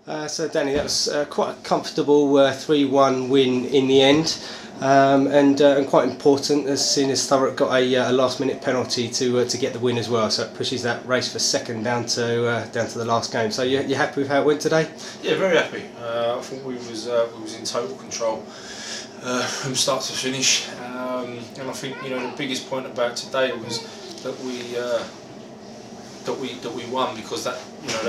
So Danny, that was quite a comfortable 3-1 win in the end, and quite important as soon as Thurrock got a last-minute penalty to get the win as well. So it pushes that race for second down to the last game. So you're happy with how it went today? Yeah, very happy. I think we was in total control from start to finish, and I think the biggest point about today was that we won, because that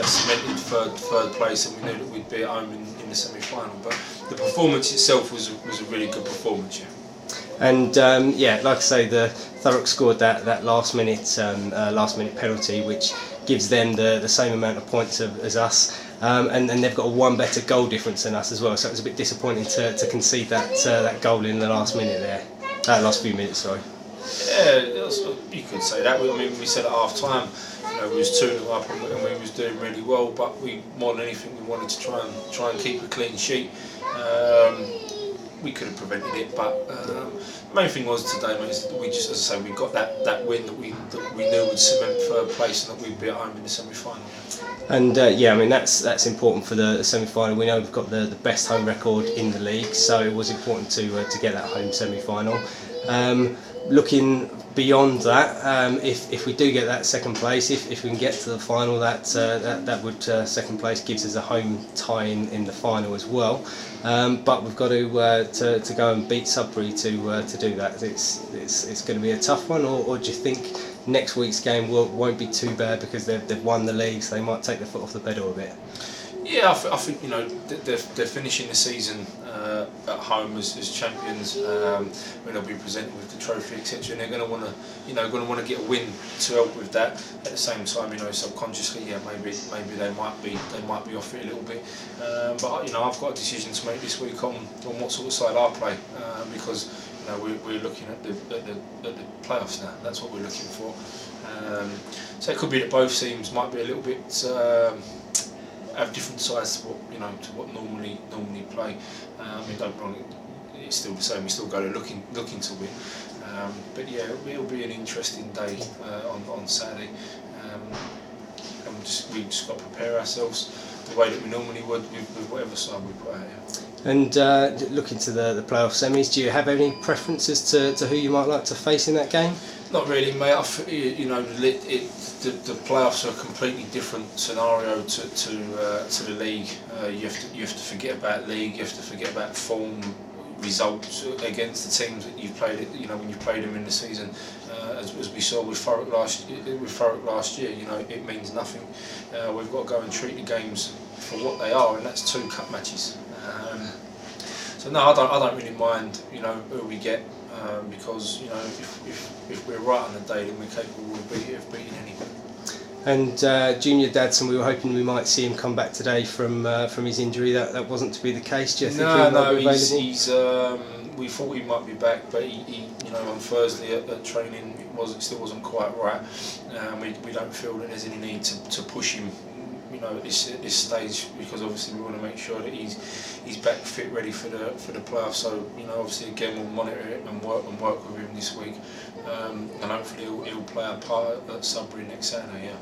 cemented third place, and we knew that we'd be at home in the semi-final. But the performance itself was a really good performance, yeah. And like I say, the Thurrock scored that last minute penalty, which gives them the same amount of points as us, and they've got a one better goal difference than us as well. So it was a bit disappointing to concede that goal in the last minute there, last few minutes, sorry. Yeah, you could say that. I mean, we said at half time, we was 2-0 up and we was doing really well, but we, more than anything, we wanted to try and keep a clean sheet. We could have prevented it, but the main thing was today, mate, is that we just, as I say, we got that win that we knew would cement third place, and that we'd be at home in the semi-final. And I mean that's important for the semi-final. We know we've got the best home record in the league, so it was important to get that home semi-final. Looking beyond that, if we do get that second place, if we can get to the final, that would second place gives us a home tie in the final as well. But we've got to go and beat Sudbury to do that. It's going to be a tough one, or do you think next week's game won't be too bad because they've won the league, so they might take their foot off the pedal a bit? Yeah, I think they're finishing the season at home as champions. When they'll be presented with the trophy, etc., and they're going to want to get a win to help with that. At the same time, subconsciously, maybe they might be off it a little bit. But I've got a decision to make this week on what sort of side I play, because we're looking at the playoffs now. That's what we're looking for. So it could be that both teams might be a little bit. Have different sides to what normally play. Don't wrong, it's still the same. We still go to looking to win. But yeah, it'll be an interesting day on Saturday. And we just got to prepare ourselves the way that we normally would with whatever side we put out here. And looking to the playoff semis, do you have any preferences to who you might like to face in that game? Not really, mate. The playoffs are a completely different scenario to the league. You have to forget about league. You have to forget about form, results against the teams that you've played. When you played them in the season, as we saw with Thurrock last year. It means nothing. We've got to go and treat the games for what they are, and that's 2 cup matches. So no, I don't really mind who we get, because if we're right on the day, then we're capable of beating anyone. And Junior Dadson, we were hoping we might see him come back today from his injury. That wasn't to be the case. Do you think he might be available? We thought he might be back, but he on Thursday at training it still wasn't quite right. We don't feel that there's any need to push him at this stage, because obviously we want to make sure that he's back fit, ready for the playoffs. So obviously again we'll monitor it and work with him this week, and hopefully he'll play a part at Sudbury next Saturday. Yeah.